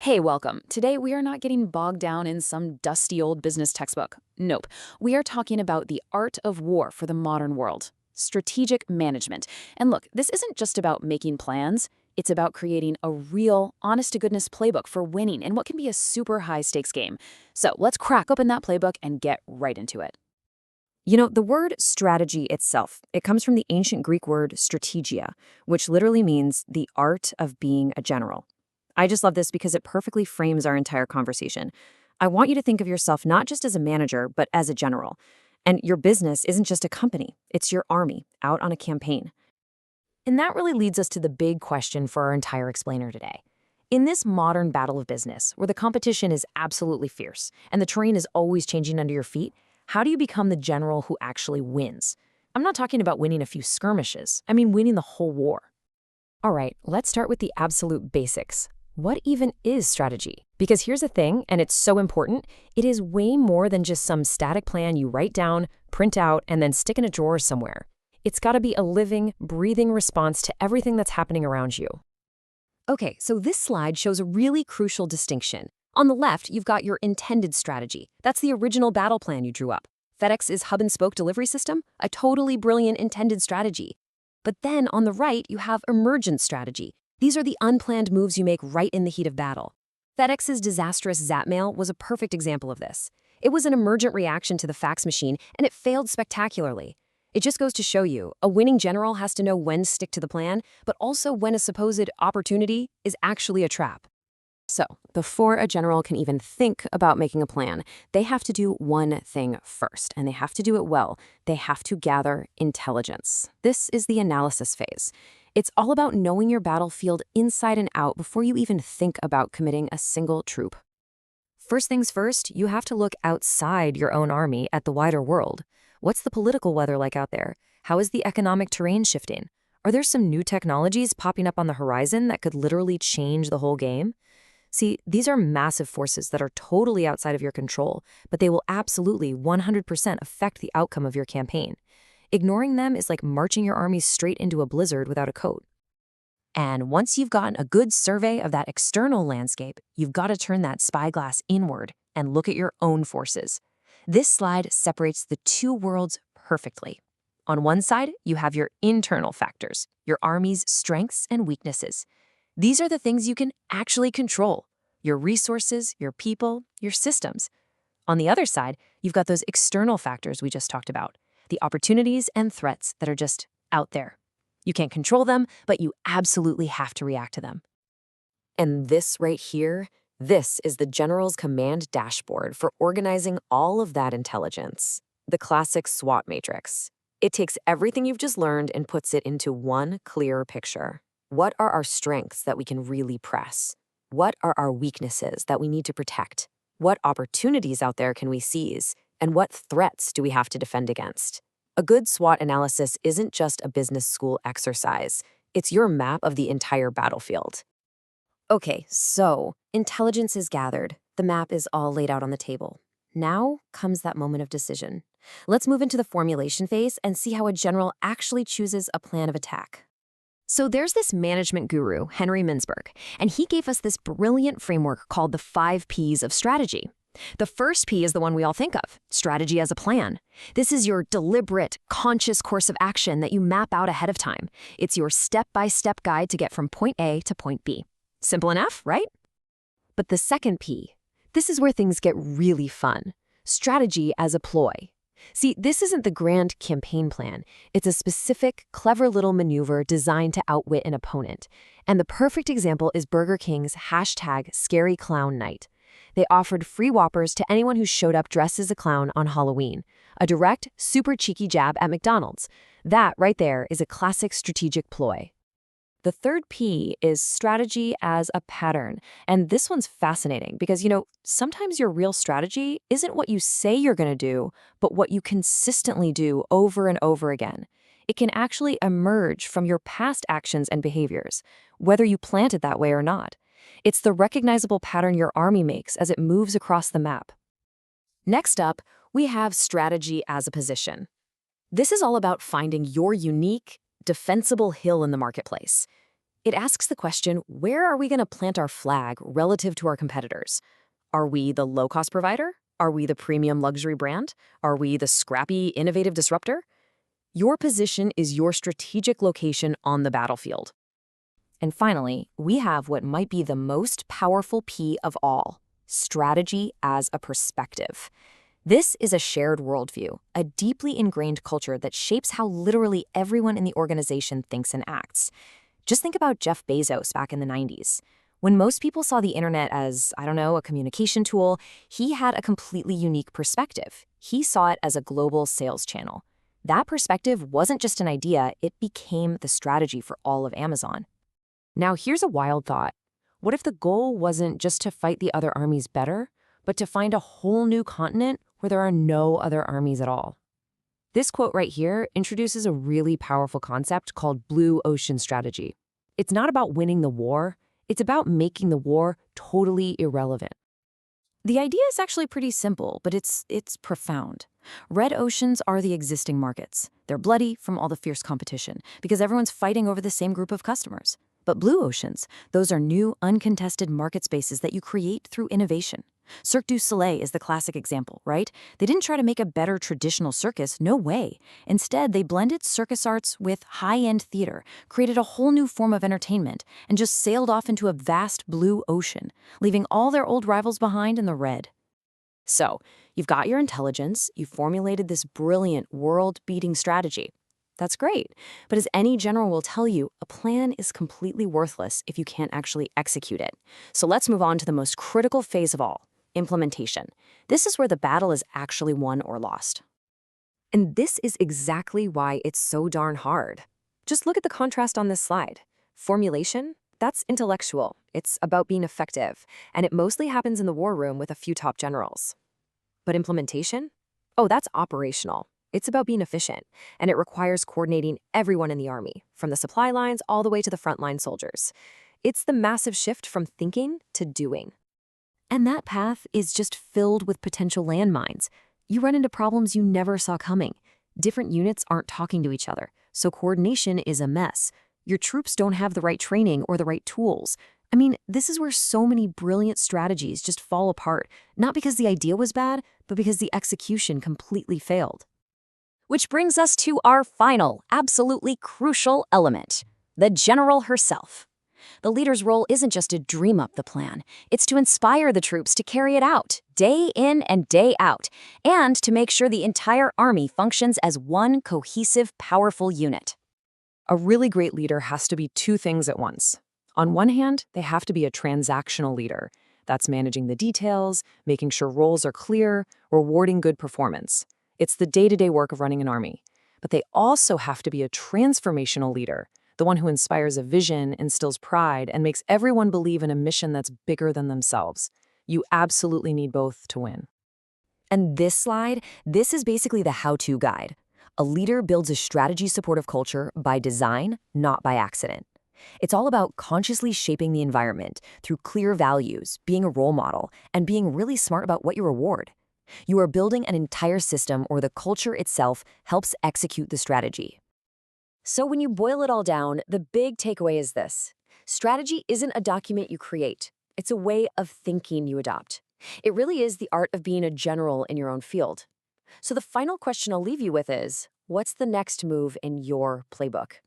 Hey, welcome. Today we are not getting bogged down in some dusty old business textbook. Nope. We are talking about the art of war for the modern world. Strategic management. And look, this isn't just about making plans. It's about creating a real, honest-to-goodness playbook for winning in what can be a super high-stakes game. So let's crack open that playbook and get right into it. The word strategy itself, it comes from the ancient Greek word strategia, which literally means the art of being a general. I just love this because it perfectly frames our entire conversation. I want you to think of yourself not just as a manager, but as a general. And your business isn't just a company, it's your army out on a campaign. And that really leads us to the big question for our entire explainer today. In this modern battle of business, where the competition is absolutely fierce and the terrain is always changing under your feet, how do you become the general who actually wins? I'm not talking about winning a few skirmishes. I mean winning the whole war. All right, let's start with the absolute basics. What even is strategy? Because here's the thing, and it's so important, it is way more than just some static plan you write down, print out, and then stick in a drawer somewhere. It's got to be a living, breathing response to everything that's happening around you. Okay, so this slide shows a really crucial distinction. On the left, you've got your intended strategy. That's the original battle plan you drew up. FedEx's hub-and-spoke delivery system, a totally brilliant intended strategy. But then on the right, you have emergent strategy. These are the unplanned moves you make right in the heat of battle. FedEx's disastrous Zap mail was a perfect example of this. It was an emergent reaction to the fax machine, and it failed spectacularly. It just goes to show you, a winning general has to know when to stick to the plan, but also when a supposed opportunity is actually a trap. So, before a general can even think about making a plan, they have to do one thing first, and they have to do it well. They have to gather intelligence. This is the analysis phase. It's all about knowing your battlefield inside and out before you even think about committing a single troop. First things first, you have to look outside your own army at the wider world. What's the political weather like out there? How is the economic terrain shifting? Are there some new technologies popping up on the horizon that could literally change the whole game? See, these are massive forces that are totally outside of your control, but they will absolutely 100% affect the outcome of your campaign. Ignoring them is like marching your army straight into a blizzard without a coat. And once you've gotten a good survey of that external landscape, you've got to turn that spyglass inward and look at your own forces. This slide separates the two worlds perfectly. On one side, you have your internal factors, your army's strengths and weaknesses. These are the things you can actually control: your resources, your people, your systems. On the other side, you've got those external factors we just talked about, the opportunities and threats that are just out there. You can't control them, but you absolutely have to react to them. And this right here, this is the General's Command Dashboard for organizing all of that intelligence, the classic SWOT matrix. It takes everything you've just learned and puts it into one clear picture. What are our strengths that we can really press? What are our weaknesses that we need to protect? What opportunities out there can we seize? And what threats do we have to defend against? A good SWOT analysis isn't just a business school exercise. It's your map of the entire battlefield. Okay, so intelligence is gathered. The map is all laid out on the table. Now comes that moment of decision. Let's move into the formulation phase and see how a general actually chooses a plan of attack. So there's this management guru, Henry Mintzberg, and he gave us this brilliant framework called the 5 Ps of strategy. The first P is the one we all think of, strategy as a plan. This is your deliberate, conscious course of action that you map out ahead of time. It's your step-by-step guide to get from point A to point B. Simple enough, right? But the second P, this is where things get really fun. Strategy as a ploy. See, this isn't the grand campaign plan. It's a specific, clever little maneuver designed to outwit an opponent. And the perfect example is Burger King's #ScaryClownNight. They offered free Whoppers to anyone who showed up dressed as a clown on Halloween. A direct, super cheeky jab at McDonald's. That right there is a classic strategic ploy. The third P is strategy as a pattern. And this one's fascinating because, sometimes your real strategy isn't what you say you're going to do, but what you consistently do over and over again. It can actually emerge from your past actions and behaviors, whether you planned it that way or not. It's the recognizable pattern your army makes as it moves across the map. Next up, we have strategy as a position. This is all about finding your unique, defensible hill in the marketplace. It asks the question, where are we going to plant our flag relative to our competitors? Are we the low-cost provider? Are we the premium luxury brand? Are we the scrappy, innovative disruptor? Your position is your strategic location on the battlefield. And finally, we have what might be the most powerful P of all, strategy as a perspective. This is a shared worldview, a deeply ingrained culture that shapes how literally everyone in the organization thinks and acts. Just think about Jeff Bezos back in the 90s. When most people saw the internet as, I don't know, a communication tool, he had a completely unique perspective. He saw it as a global sales channel. That perspective wasn't just an idea, it became the strategy for all of Amazon. Now, here's a wild thought. What if the goal wasn't just to fight the other armies better, but to find a whole new continent where there are no other armies at all? This quote right here introduces a really powerful concept called blue ocean strategy. It's not about winning the war, it's about making the war totally irrelevant. The idea is actually pretty simple, but it's profound. Red oceans are the existing markets. They're bloody from all the fierce competition because everyone's fighting over the same group of customers. But blue oceans, those are new, uncontested market spaces that you create through innovation. Cirque du Soleil is the classic example, right? They didn't try to make a better traditional circus, no way. Instead, they blended circus arts with high-end theater, created a whole new form of entertainment, and just sailed off into a vast blue ocean, leaving all their old rivals behind in the red. So, you've got your intelligence, you've formulated this brilliant, world-beating strategy. That's great, but as any general will tell you, a plan is completely worthless if you can't actually execute it. So let's move on to the most critical phase of all, implementation. This is where the battle is actually won or lost. And this is exactly why it's so darn hard. Just look at the contrast on this slide. Formulation, that's intellectual. It's about being effective, and it mostly happens in the war room with a few top generals. But implementation? Oh, that's operational. It's about being efficient, and it requires coordinating everyone in the army, from the supply lines all the way to the frontline soldiers. It's the massive shift from thinking to doing. And that path is just filled with potential landmines. You run into problems you never saw coming. Different units aren't talking to each other, so coordination is a mess. Your troops don't have the right training or the right tools. I mean, this is where so many brilliant strategies just fall apart, not because the idea was bad, but because the execution completely failed. Which brings us to our final, absolutely crucial element, the general herself. The leader's role isn't just to dream up the plan, it's to inspire the troops to carry it out, day in and day out, and to make sure the entire army functions as one cohesive, powerful unit. A really great leader has to be two things at once. On one hand, they have to be a transactional leader. That's managing the details, making sure roles are clear, rewarding good performance. It's the day-to-day work of running an army. But they also have to be a transformational leader, the one who inspires a vision, instills pride, and makes everyone believe in a mission that's bigger than themselves. You absolutely need both to win. And this slide, this is basically the how-to guide. A leader builds a strategy-supportive culture by design, not by accident. It's all about consciously shaping the environment through clear values, being a role model, and being really smart about what you reward. You are building an entire system where the culture itself helps execute the strategy. So when you boil it all down, the big takeaway is this. Strategy isn't a document you create. It's a way of thinking you adopt. It really is the art of being a general in your own field. So the final question I'll leave you with is, what's the next move in your playbook?